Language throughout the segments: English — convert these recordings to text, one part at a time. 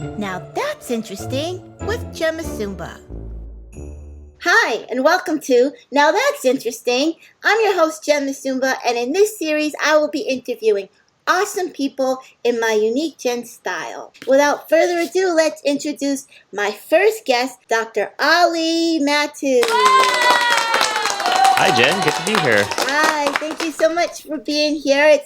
Now that's interesting with Msumba. Hi, and welcome to Now That's Interesting. I'm your host, Msumba, and in this series, I will be interviewing awesome people in my unique Jen style. Without further ado, let's introduce my first guest, Dr. Ali Mattu. Hi, Jen. Good to be here. Hi, thank you so much for being here.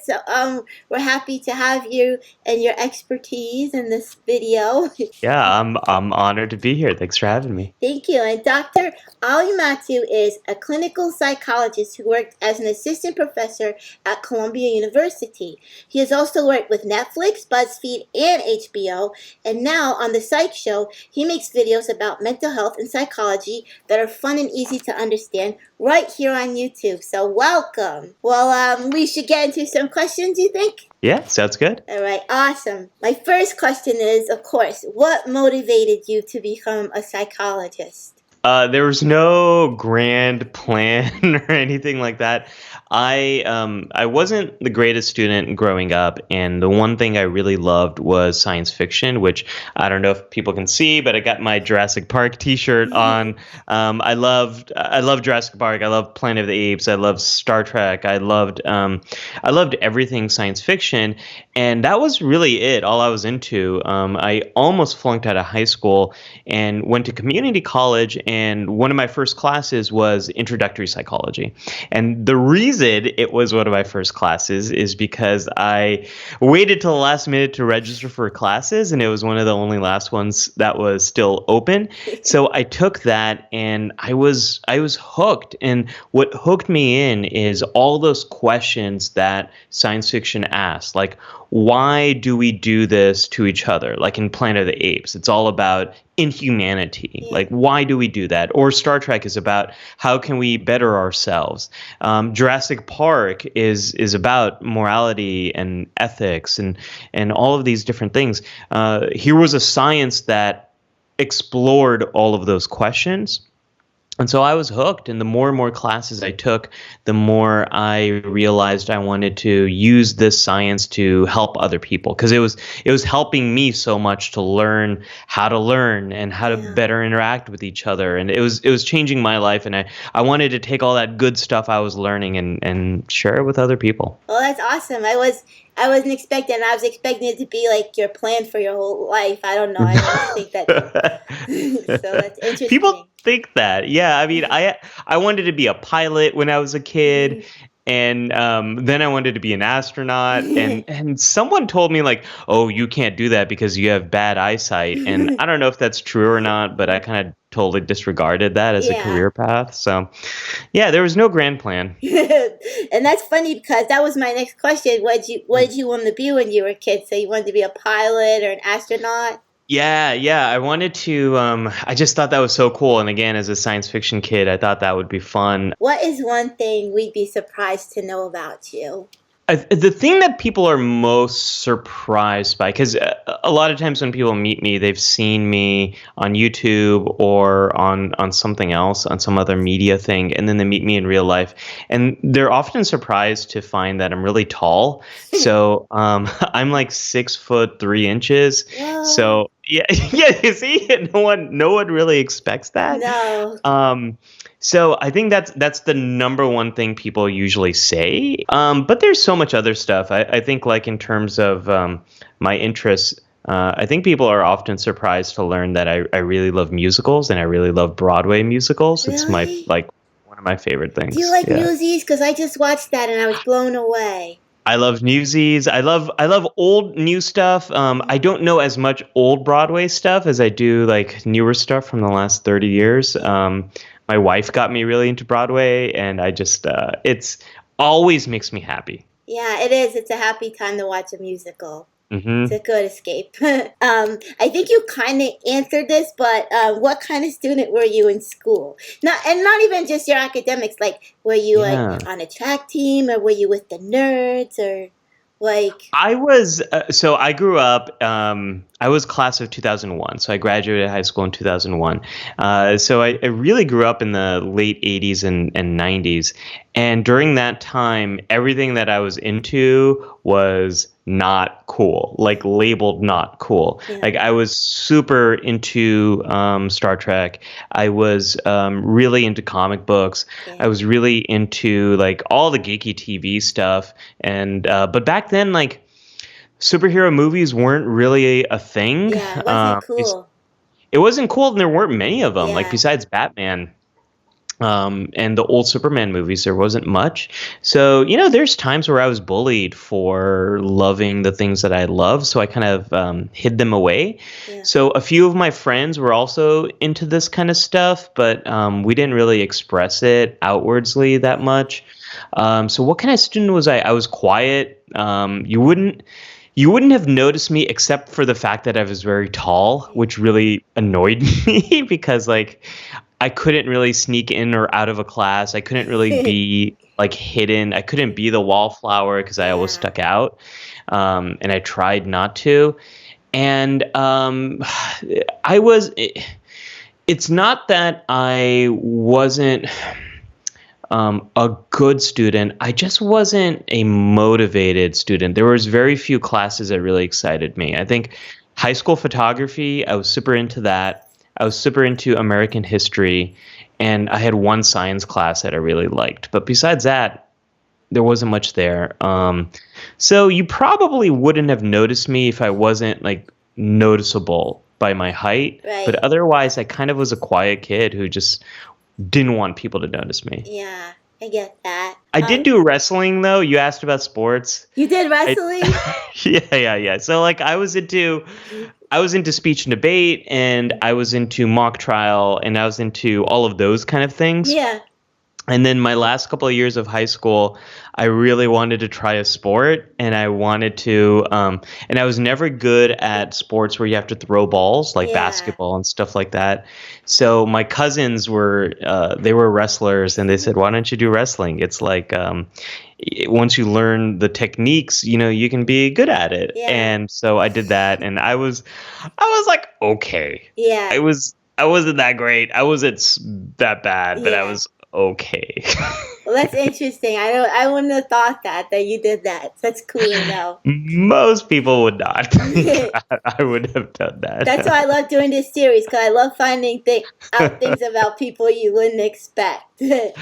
We're happy to have you and your expertise in this video. Yeah, I'm honored to be here. Thanks for having me. Thank you. And Dr. Ali Mattu is a clinical psychologist who worked as an assistant professor at Columbia University. He has also worked with Netflix, BuzzFeed, and HBO. And now on the Psych Show, he makes videos about mental health and psychology that are fun and easy to understand right here on YouTube. So welcome. Well, we should get into some questions, you think? Yeah, sounds good. All right, awesome. My first question is, of course, what motivated you to become a psychologist? There was no grand plan or anything like that. I wasn't the greatest student growing up, and the one thing I really loved was science fiction, which I don't know if people can see, but I got my Jurassic Park T-shirt on. I loved Jurassic Park. I loved Planet of the Apes. I loved Star Trek. I loved everything science fiction, and that was really it. All I was into. I almost flunked out of high school and went to community college, and one of my first classes was introductory psychology. And the reason it was one of my first classes is because I waited till the last minute to register for classes, and it was one of the only last ones that was still open. So I took that, and I was hooked. And what hooked me in is all those questions that science fiction asks, like, why do we do this to each other? Like in Planet of the Apes, it's all about inhumanity. Yeah. Like, why do we do that? Or Star Trek is about how can we better ourselves. Jurassic Park is about morality and ethics and all of these different things. Here was a science that explored all of those questions. And so I was hooked, and the more and more classes I took, the more I realized I wanted to use this science to help other people, because it was helping me so much to learn how to learn and how to better interact with each other, and it was changing my life, and I wanted to take all that good stuff I was learning and share it with other people. Well, that's awesome. I wasn't expecting. I was expecting it to be like your plan for your whole life. I don't know. I don't think that. So that's interesting. People think that. Yeah, I mean, I wanted to be a pilot when I was a kid. And then I wanted to be an astronaut, and someone told me, like, oh, you can't do that because you have bad eyesight. And I don't know if that's true or not, but I kind of totally disregarded that as a career path. So, yeah, there was no grand plan. And that's funny because that was my next question. What did you want to be when you were a kid? So you wanted to be a pilot or an astronaut? Yeah. I wanted to, I just thought that was so cool. And again, as a science fiction kid, I thought that would be fun. What is one thing we'd be surprised to know about you? The thing that people are most surprised by, because a lot of times when people meet me, they've seen me on YouTube or on something else, on some other media thing, and then they meet me in real life. And they're often surprised to find that I'm really tall. So I'm like 6'3". Whoa. So yeah, you see, no one really expects that. No. So I think that's the number one thing people usually say. But there's so much other stuff. I think, like, in terms of my interests, I think people are often surprised to learn that I really love musicals, and I really love Broadway musicals. Really? It's one of my favorite things. Do you like Newsies? Because I just watched that and I was blown away. I love Newsies. I love old new stuff. I don't know as much old Broadway stuff as I do like newer stuff from the last 30 years. My wife got me really into Broadway, and I just it's always makes me happy. Yeah, it is. It's a happy time to watch a musical. Mm-hmm. It's a good escape. I think you kind of answered this, but what kind of student were you in school? Not even just your academics. Like, were you like on a track team, or were you with the nerds, or like? I was so I grew up. I was class of 2001, so I graduated high school in 2001. So I really grew up in the late 80s and 90s. And during that time, everything that I was into was not cool, like labeled not cool. Yeah. Like I was super into Star Trek. I was really into comic books. Yeah. I was really into like all the geeky TV stuff. And but back then, like superhero movies weren't really a thing. Yeah, it wasn't cool. It wasn't cool, and there weren't many of them. Like Yeah. besides Batman. And the old Superman movies, there wasn't much. So, there's times where I was bullied for loving the things that I love. So I kind of hid them away. Yeah. So a few of my friends were also into this kind of stuff, but we didn't really express it outwardsly that much. So what kind of student was I? I was quiet. You wouldn't have noticed me except for the fact that I was very tall, which really annoyed me because like I couldn't really sneak in or out of a class. I couldn't really be like hidden. I couldn't be the wallflower because I always stuck out. And I tried not to. And it's not that I wasn't a good student. I just wasn't a motivated student. There was very few classes that really excited me. I think high school photography, I was super into that. I was super into American history, and I had one science class that I really liked. But besides that, there wasn't much there. So you probably wouldn't have noticed me if I wasn't like noticeable by my height. Right. But otherwise, I kind of was a quiet kid who just didn't want people to notice me. Yeah, I get that. I did do wrestling, though. You asked about sports. You did wrestling? Yeah. So like I was into speech and debate, and I was into mock trial, and I was into all of those kind of things. Yeah. And then my last couple of years of high school, I really wanted to try a sport, and I wanted to, and I was never good at sports where you have to throw balls, like basketball and stuff like that. So my cousins they were wrestlers, and they said, "Why don't you do wrestling? It's like, once you learn the techniques, you can be good at it." Yeah. And so I did that, and I was like, okay. Yeah. I wasn't that great. I wasn't that bad, but I Yeah. was okay. Well, that's interesting. I wouldn't have thought that you did that. That's cool to know. Most people would not. I would have done that. That's why I love doing this series, because I love finding out things about people you wouldn't expect.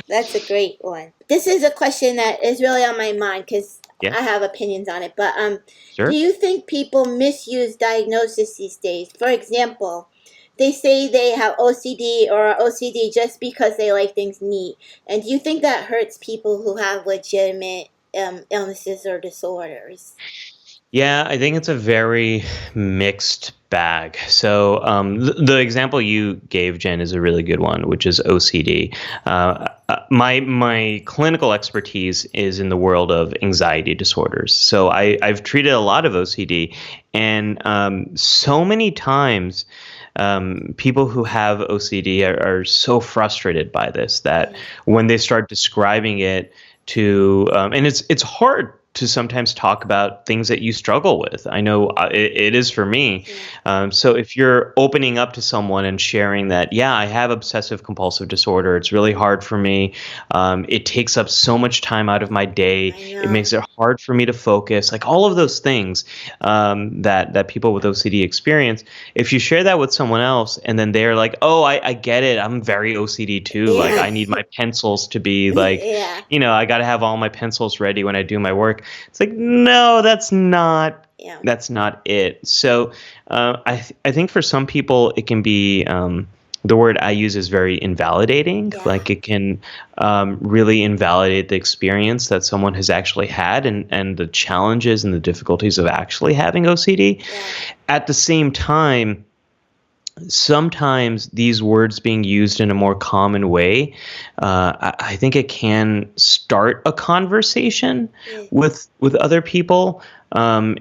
That's a great one. This is a question that is really on my mind because I have opinions on it. But Sure. Do you think people misuse diagnosis these days? For example, they say they have OCD or are OCD just because they like things neat. And do you think that hurts people who have legitimate illnesses or disorders? Yeah, I think it's a very mixed bag. So the example you gave, Jen, is a really good one, which is OCD. My clinical expertise is in the world of anxiety disorders. So I've treated a lot of OCD, and so many times people who have OCD are so frustrated by this that when they start describing it to, and it's hard to sometimes talk about things that you struggle with. I know it is for me. So if you're opening up to someone and sharing that, I have obsessive compulsive disorder. It's really hard for me. It takes up so much time out of my day. It makes it hard for me to focus. Like all of those things that people with OCD experience. If you share that with someone else and then they're like, oh, I get it. I'm very OCD too. Like I need my pencils to be like, I got to have all my pencils ready when I do my work. It's like, no, that's not it. So I think for some people it can be the word I use is very invalidating. Like it can really invalidate the experience that someone has actually had and the challenges and the difficulties of actually having OCD. At the same time, sometimes these words being used in a more common way, I think it can start a conversation with other people. And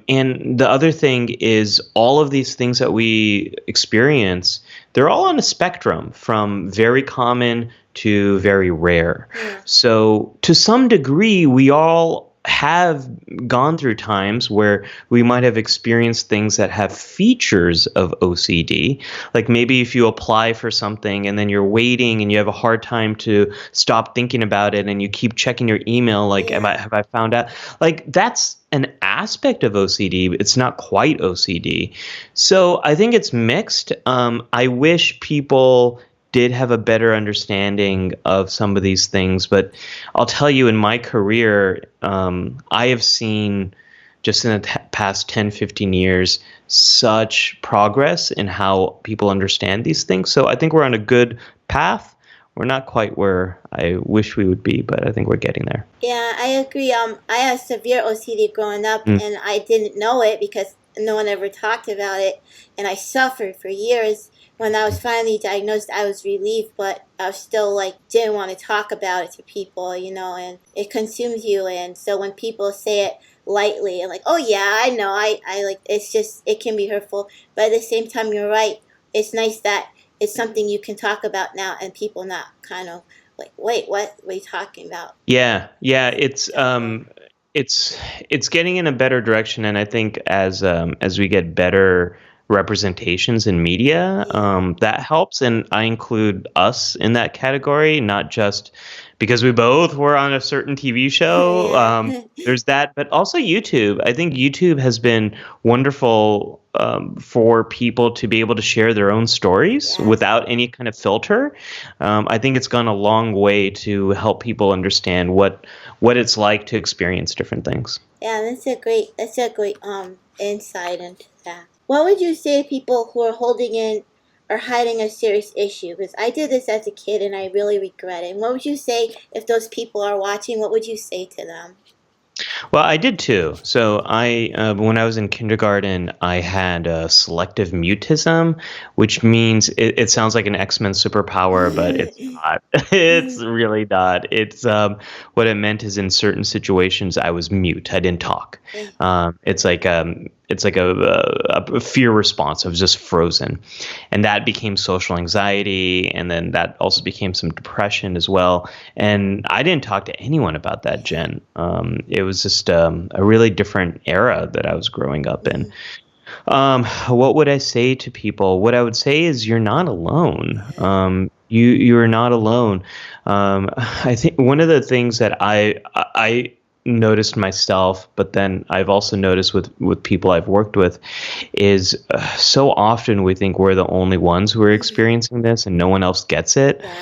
the other thing is all of these things that we experience, they're all on a spectrum from very common to very rare. So to some degree, we all have gone through times where we might have experienced things that have features of OCD. Like maybe if you apply for something and then you're waiting and you have a hard time to stop thinking about it and you keep checking your email, like, Yeah. have I found out? Like that's an aspect of OCD. It's not quite OCD. So I think it's mixed. I wish people did have a better understanding of some of these things, but I'll tell you, in my career, I have seen just in the past 10, 15 years such progress in how people understand these things. So I think we're on a good path. We're not quite where I wish we would be, but I think we're getting there. Yeah, I agree. I had severe OCD growing up, Mm. and I didn't know it because no one ever talked about it, and I suffered for years. When I was finally diagnosed, I was relieved, but I was still like didn't want to talk about it to people, and it consumes you. And so when people say it lightly and like, "Oh yeah, I know," I like it's just it can be hurtful. But at the same time, you're right. It's nice that it's something you can talk about now, and people not kind of like, wait, what are you talking about? Yeah, yeah, Terrible. it's it's getting in a better direction, and I think as we get better representations in media, Yeah. that helps, and I include us in that category, not just because we both were on a certain TV show. Yeah. There's that, but also YouTube. I think YouTube has been wonderful for people to be able to share their own stories Yeah. without any kind of filter. I think it's gone a long way to help people understand what it's like to experience different things. Yeah, that's a great insight into that. What would you say to people who are holding in or hiding a serious issue? Because I did this as a kid and I really regret it. And what would you say if those people are watching? What would you say to them? Well, I did too. So when I was in kindergarten, I had selective mutism, which means it sounds like an X-Men superpower, but it's not. It's really not. It's what it meant is in certain situations I was mute. I didn't talk. It's like a fear response. I was just frozen, and that became social anxiety, and then that also became some depression as well. And I didn't talk to anyone about that, Jen. It was just a really different era that I was growing up in. What would I say to people? What I would say is you're not alone. You're not alone. I think one of the things that I noticed myself, but then I've also noticed with people I've worked with, is so often we think we're the only ones who are experiencing this, and no one else gets it. Yeah.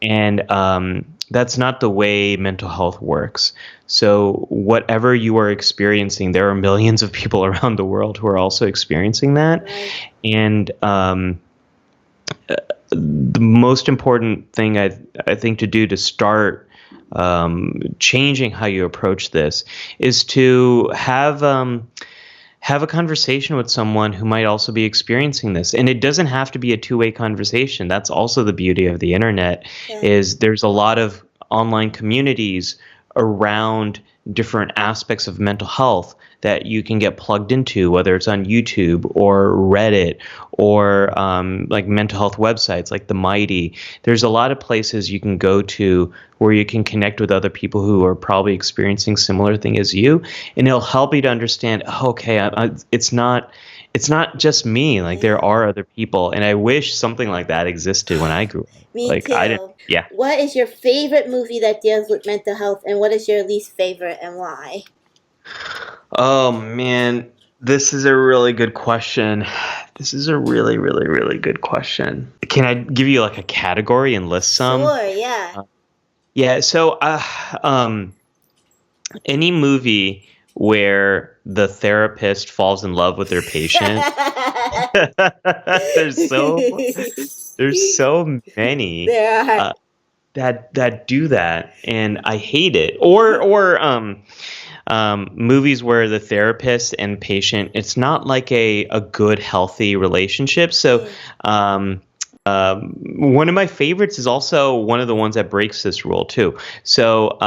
And that's not the way mental health works. So, whatever you are experiencing, there are millions of people around the world who are also experiencing that. Right. And the most important thing I think to do to start changing how you approach this is to have a conversation with someone who might also be experiencing this. And it doesn't have to be a two-way conversation. That's also the beauty of the internet, Yeah. is there's a lot of online communities around different aspects of mental health that you can get plugged into, whether it's on YouTube or Reddit or like mental health websites like The Mighty. There's a lot of places you can go to where you can connect with other people who are probably experiencing similar thing as you, and it'll help you to understand, oh, okay, it's not just me. Like there Yeah. are other people, and I wish something like that existed when I grew up. Me Like I didn't. too. Yeah. What is your favorite movie that deals with mental health, and what is your least favorite, and why? Oh man, this is a really good question. This is a really, really, really good question. Can I give you like a category and list some? Sure. Yeah. Yeah, so any movie where the therapist falls in love with their patient, there's so there's so many There are. uh, that do that, and I hate it. Or movies where the therapist and patient, it's not like a good healthy relationship. So um, one of my favorites is also one of the ones that breaks this rule too. So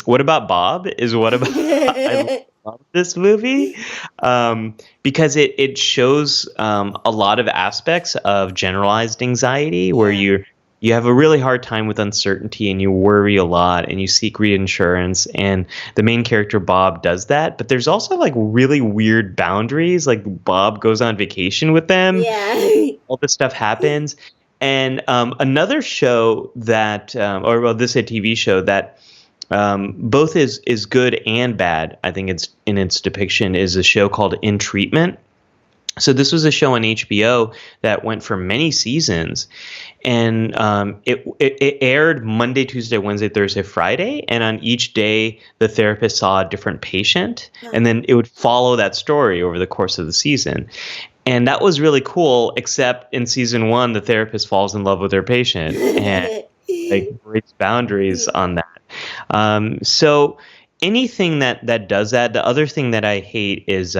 What About Bob is what about I love this movie because it shows a lot of aspects of generalized anxiety where Yeah. you have a really hard time with uncertainty and you worry a lot and you seek reassurance, and the main character Bob does that. But there's also like really weird boundaries, like Bob goes on vacation with them, Yeah. all this stuff happens. And another show that or well, this is a TV show that both is good and bad, I think it's in its depiction, is a show called In Treatment. So this was a show on HBO that went for many seasons, and it aired Monday, Tuesday, Wednesday, Thursday, Friday, and on each day the therapist saw a different patient, and then it would follow that story over the course of the season. And that was really cool, except in season 1, the therapist falls in love with her patient and like breaks boundaries on that. So anything that does that. The other thing that I hate is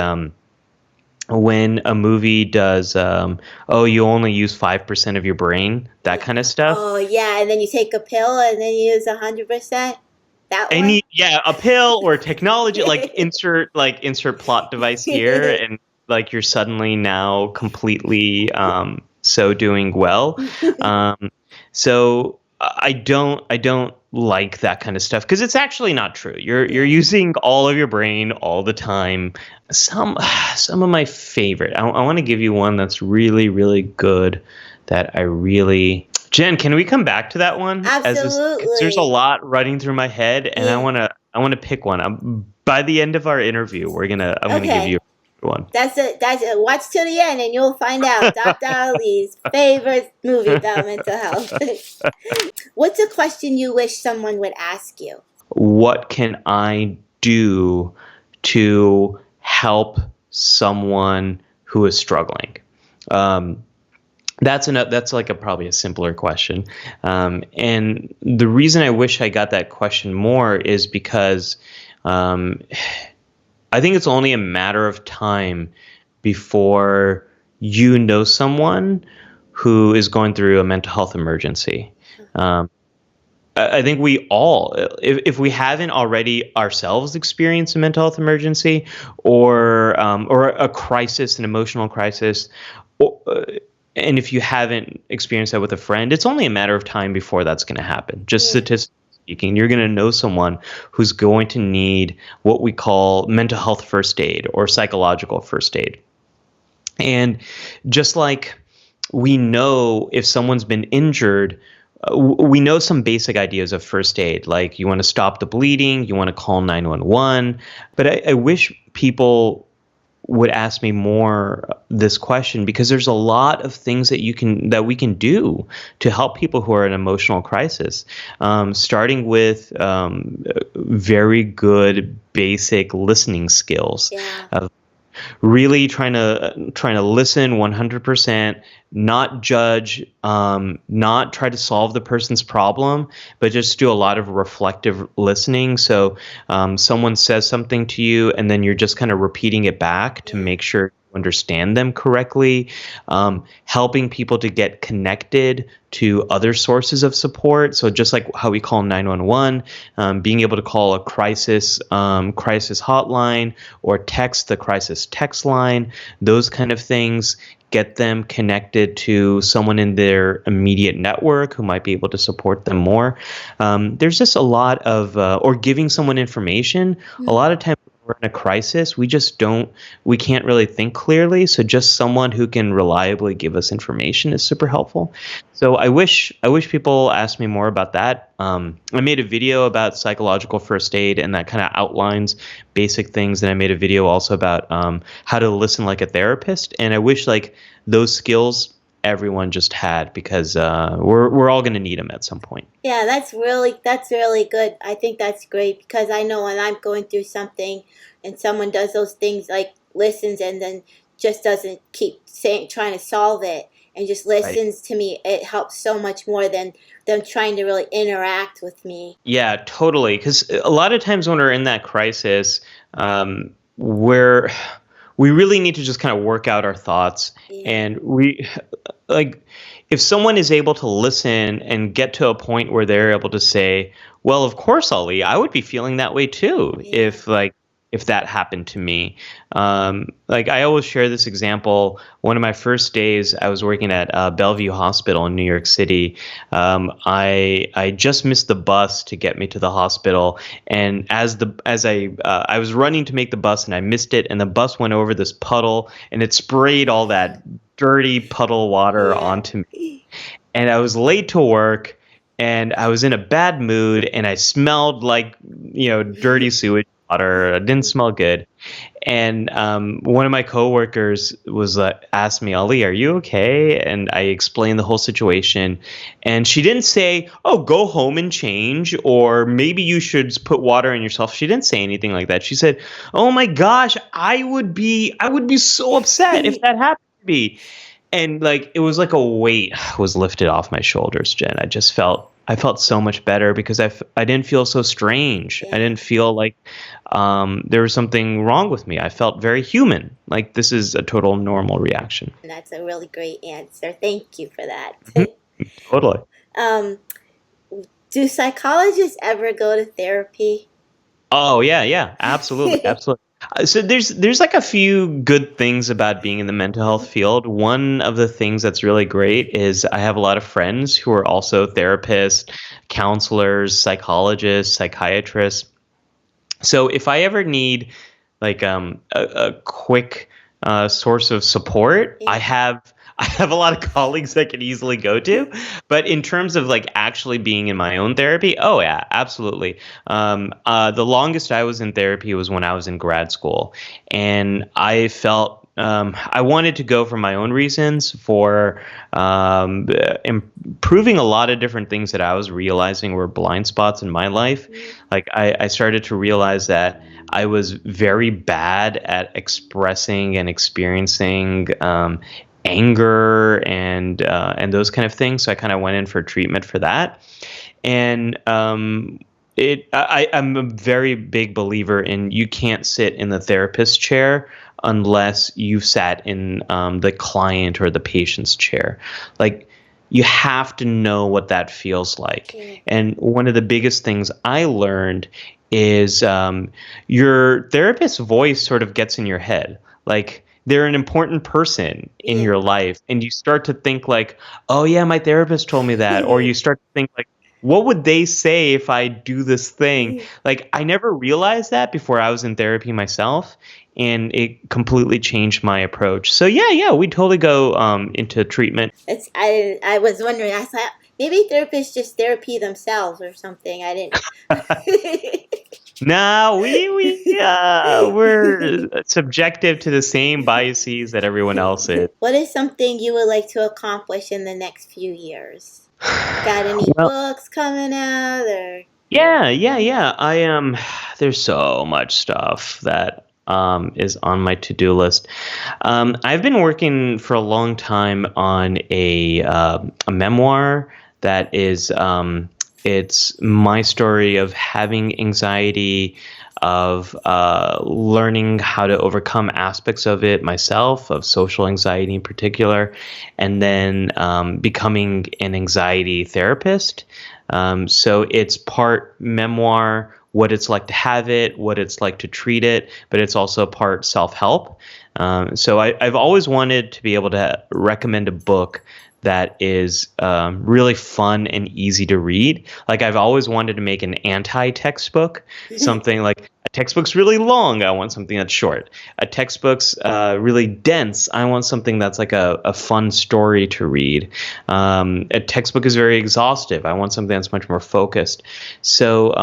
when a movie does, oh, you only use 5% of your brain, that kind of stuff. Oh yeah, and then you take a pill and then you use 100%. That one. Yeah, a pill or technology, insert plot device here, and like you're suddenly now completely so doing well. So I don't like that kind of stuff because it's actually not true. You're using all of your brain all the time. Some of my favorite. I want to give you one that's really, really good. That I really. Jen, can we come back to that one? Absolutely. 'Cause there's a lot running through my head, and Yeah. I wanna pick one. By the end of our interview, I'm gonna give you one. That's it. Watch till the end, and you'll find out Dr. Ali's favorite movie about mental health. What's a question you wish someone would ask you? What can I do to help someone who is struggling? That's like probably a simpler question. And the reason I wish I got that question more is because I think it's only a matter of time before you know someone who is going through a mental health emergency. I think we all, if we haven't already ourselves experienced a mental health emergency or a crisis, an emotional crisis, and if you haven't experienced that with a friend, it's only a matter of time before that's going to happen. Just statistically speaking, you're going to know someone who's going to need what we call mental health first aid or psychological first aid. And just like we know if someone's been injured, we know some basic ideas of first aid, like you want to stop the bleeding, you want to call 911. But I wish people would ask me more this question, because there's a lot of things that we can do to help people who are in emotional crisis, starting with very good basic listening skills. Yeah. Really trying to listen 100%, not judge, not try to solve the person's problem, but just do a lot of reflective listening. So someone says something to you, and then you're just kind of repeating it back to make sure you understand them correctly, helping people to get connected to other sources of support. So just like how we call 911, being able to call a crisis hotline or text the crisis text line, those kind of things, get them connected to someone in their immediate network who might be able to support them more. There's just a lot of, or giving someone information. A lot of times when we're in a crisis, we can't really think clearly. So just someone who can reliably give us information is super helpful. So I wish people asked me more about that. I made a video about psychological first aid, and that kind of outlines basic things. And I made a video also about how to listen like a therapist. And I wish like those skills everyone just had, because we're all going to need them at some point. Yeah, that's really good. I think that's great, because I know when I'm going through something and someone does those things, like listens and then just doesn't keep trying to solve it and just listens to me, it helps so much more than them trying to really interact with me. Yeah, totally. Because a lot of times when we're in that crisis, we really need to just kind of work out our thoughts. Yeah. And if someone is able to listen and get to a point where they're able to say, well, of course, Ali, I would be feeling that way too. Yeah. if that happened to me. Like I always share this example. One of my first days, I was working at Bellevue Hospital in New York City. I just missed the bus to get me to the hospital, and I was running to make the bus, and I missed it, and the bus went over this puddle, and it sprayed all that dirty puddle water Yeah. onto me, and I was late to work, and I was in a bad mood, and I smelled like, dirty sewage water. It didn't smell good. And one of my coworkers was asked me, Ali, are you okay? And I explained the whole situation. And she didn't say, oh, go home and change, or maybe you should put water in yourself. She didn't say anything like that. She said, oh my gosh, I would be so upset if that happened to me. And like it was like a weight was lifted off my shoulders, Jen. I felt so much better because I didn't feel so strange. I Yeah. didn't feel like there was something wrong with me. I felt very human. Like this is a total normal reaction. And that's a really great answer. Thank you for that. Mhm. Totally. um, do psychologists ever go to therapy? Oh yeah, yeah, absolutely, absolutely. So there's like a few good things about being in the mental health field. One of the things that's really great is I have a lot of friends who are also therapists, counselors, psychologists, psychiatrists. So if I ever need like a quick source of support, I Yeah. have I have a lot of colleagues I can easily go to. But in terms of like actually being in my own therapy, oh yeah, absolutely. The longest I was in therapy was when I was in grad school, and I felt I wanted to go for my own reasons, for improving a lot of different things that I was realizing were blind spots in my life. Like I started to realize that I was very bad at expressing and experiencing anger and those kind of things. So I kind of went in for treatment for that, and I'm a very big believer in you can't sit in the therapist chair unless you've sat in the client or the patient's chair. Like you have to know what that feels like. Yeah. And one of the biggest things I learned is your therapist's voice sort of gets in your head. Like they're an important person in Yeah. your life, and you start to think like, oh yeah, my therapist told me that, or you start to think like, what would they say if I do this thing? Like I never realized that before I was in therapy myself, and it completely changed my approach. So yeah, we totally go into treatment. I was wondering. I thought maybe therapists just therapy themselves or something. I didn't. No, we're subjective to the same biases that everyone else is. What is something you would like to accomplish in the next few years? Got any Well, books coming out or? yeah. There's so much stuff that is on my to-do list. I've been working for a long time on a memoir that is it's my story of having anxiety, of learning how to overcome aspects of it myself, of social anxiety in particular, and then becoming an anxiety therapist. So it's part memoir, what it's like to have it, what it's like to treat it, but it's also part self-help. So I've always wanted to be able to recommend a book that is really fun and easy to read. Like I've always wanted to make an anti-textbook, something like a textbook's really long. I want something that's short. A textbook's really dense. I want something that's like a fun story to read. A textbook is very exhaustive. I want something that's much more focused. So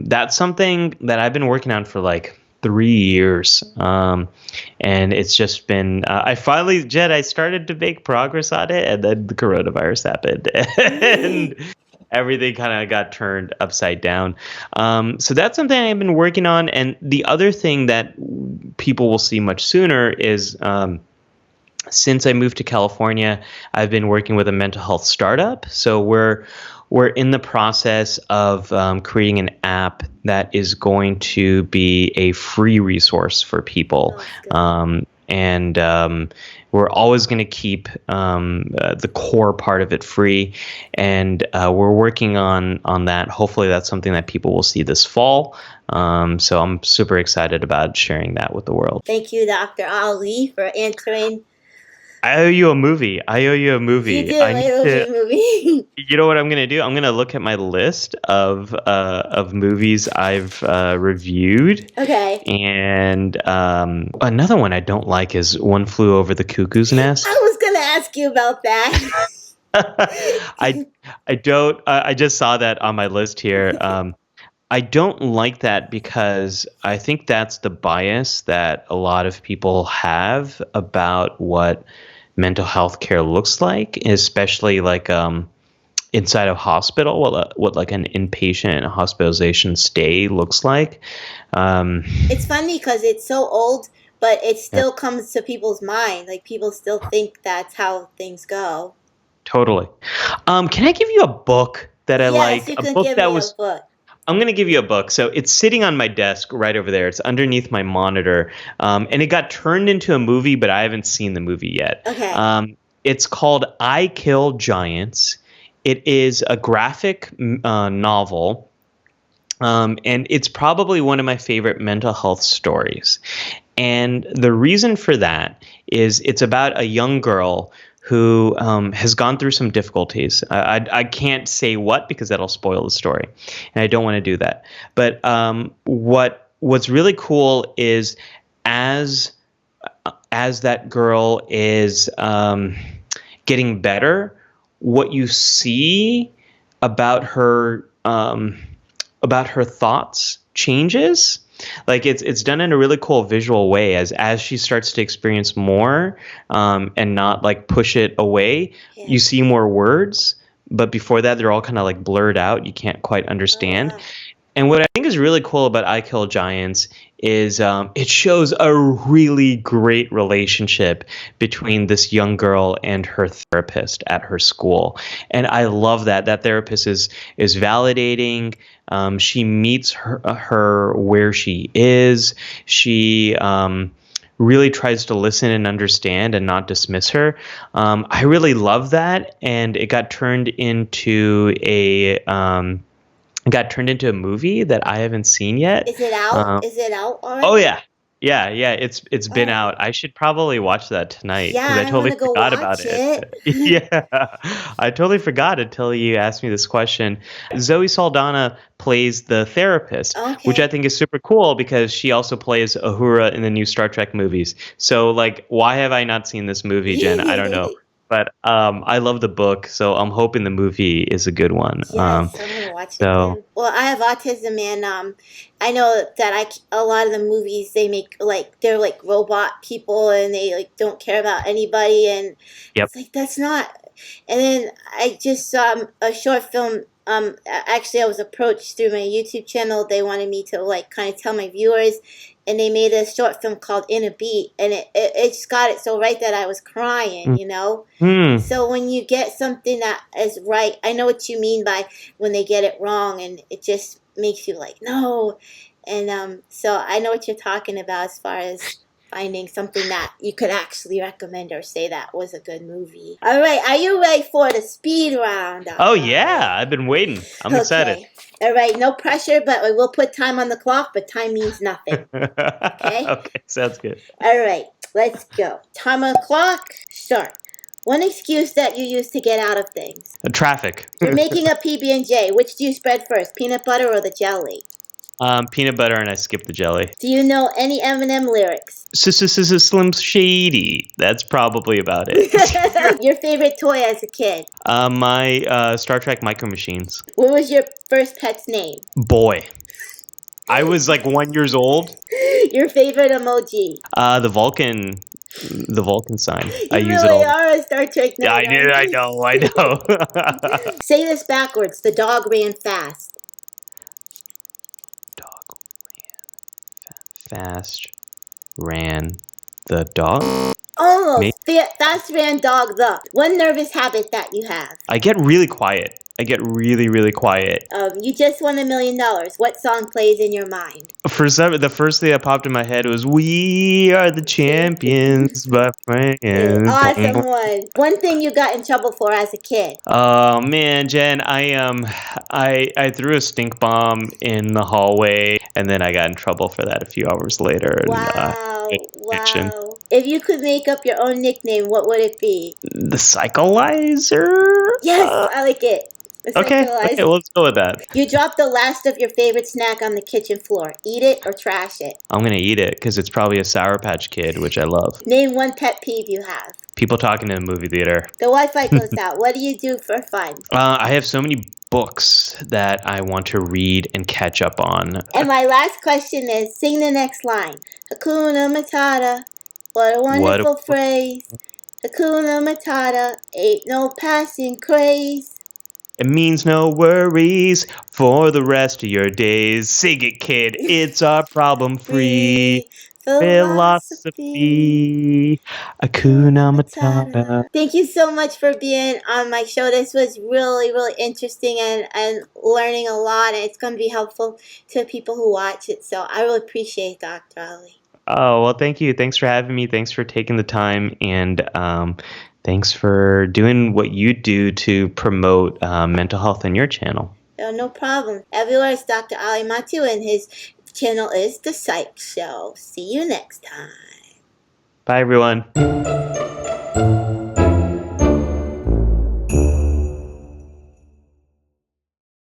that's something that I've been working on for like 3 years. And it's just been, Jed, I started to make progress on it, and then the coronavirus happened and everything kind of got turned upside down. So that's something I've been working on. And the other thing that people will see much sooner is, since I moved to California, I've been working with a mental health startup. So we're in the process of creating an app that is going to be a free resource for people. Oh, good. And we're always going to keep the core part of it free, and we're working on that. Hopefully, that's something that people will see this fall. So I'm super excited about sharing that with the world. Thank you, Dr. Ali, for answering. I owe you a movie. I owe you a movie. You do. I owe you a movie. You know what I'm gonna do? I'm gonna look at my list of movies I've reviewed. Okay. And another one I don't like is One Flew Over the Cuckoo's Nest. I was gonna ask you about that. I don't. I just saw that on my list here. I don't like that because I think that's the bias that a lot of people have about what mental health care looks like, especially like inside of hospital, what like an inpatient hospitalization stay looks like. It's funny because it's so old, but it still comes to people's mind. Like people still think that's how things go. Totally. Can I give you a book that I like? You A can book give that me was. a book. I'm going to give you a book. So it's sitting on my desk right over there. It's underneath my monitor. And it got turned into a movie, but I haven't seen the movie yet. Okay. It's called I Kill Giants. It is a graphic novel. And it's probably one of my favorite mental health stories. And the reason for that is it's about a young girl who has gone through some difficulties. I can't say what because that'll spoil the story, and I don't want to do that. But what's really cool is as that girl is getting better, what you see about her thoughts changes. Like it's done in a really cool visual way as she starts to experience more and not like push it away. Yeah. You see more words, but before that they're all kind of like blurred out. You can't quite understand. Oh, wow. And what I think is really cool about I Kill Giants is it shows a really great relationship between this young girl and her therapist at her school. And I love that. That therapist is validating. She meets her where she is. She really tries to listen and understand and not dismiss her. I really love that. And it got turned into a movie that I haven't seen yet. Is it out? Is it out already? Oh yeah. It's been out. I should probably watch that tonight because I totally forgot about it. Yeah, I totally forgot until you asked me this question. Zoe Saldana plays the therapist, which I think is super cool because she also plays Uhura in the new Star Trek movies. So like, why have I not seen this movie, Jen? I don't know. But I love the book, so I'm hoping the movie is a good one. Yes, I'm gonna watch it. Well, I have autism, and I know that a lot of the movies they make like they're like robot people, and they like don't care about anybody, and it's like that's not. And then I just saw a short film. Actually, I was approached through my YouTube channel. They wanted me to like kind of tell my viewers. And they made a short film called In a Beat, and it just got it so right that I was crying, you know? So when you get something that is right, I know what you mean by when they get it wrong, and it just makes you like, no. And so I know what you're talking about as far as finding something that you could actually recommend or say that was a good movie. All right, are you ready for the speed round? Oh, yeah, I've been waiting. I'm excited. All right, no pressure, but we will put time on the clock, but time means nothing. Okay? Okay, sounds good. All right, let's go. Time on the clock, start. One excuse that you use to get out of things. Traffic. You're making a PB&J. Which do you spread first, peanut butter or the jelly? Peanut butter, and I skip the jelly. Do you know any Eminem lyrics? Slim Shady. That's probably about it. Your favorite toy as a kid? My Star Trek Micro Machines. What was your first pet's name? Boy. I was like 1 year old. Your favorite emoji? The Vulcan sign. I use really it all. are a Star Trek nerd. Yeah, I know. Say this backwards. The dog ran fast. Dog ran the dog? Almost. Fast ran dog the. One nervous habit that you have. I get really quiet. I get really, really quiet. You just won $1 million. What song plays in your mind? The first thing that popped in my head was "We Are the Champions" by Friends. Awesome one. One thing you got in trouble for as a kid. Oh man, Jen, I threw a stink bomb in the hallway, and then I got in trouble for that a few hours later. Wow. Conviction. Wow. If you could make up your own nickname, what would it be? The Psycholizer. Yes, I like it. The Okay, Psychologist. well, let's go with that. You dropped the last of your favorite snack on the kitchen floor. Eat it or trash it. I'm gonna eat it because it's probably a Sour Patch Kid, which I love. Name one pet peeve you have. People talking in a movie theater. The Wi-Fi goes out. What do you do for fun? I have so many books that I want to read and catch up on. And my last question is, sing the next line. Hakuna Matata. What a wonderful phrase. Hakuna Matata. Ain't no passing craze. It means no worries for the rest of your days. Sing it, kid. It's our problem-free philosophy. Hakuna Matata. Thank you so much for being on my show. This was really, really interesting and learning a lot. And it's going to be helpful to people who watch it. So I really appreciate Dr. Ali. Oh, well, thank you. Thanks for having me. Thanks for taking the time. And thanks for doing what you do to promote mental health on your channel. No problem. Everywhere is Dr. Ali Mattu, and his channel is The Psych Show. See you next time. Bye, everyone.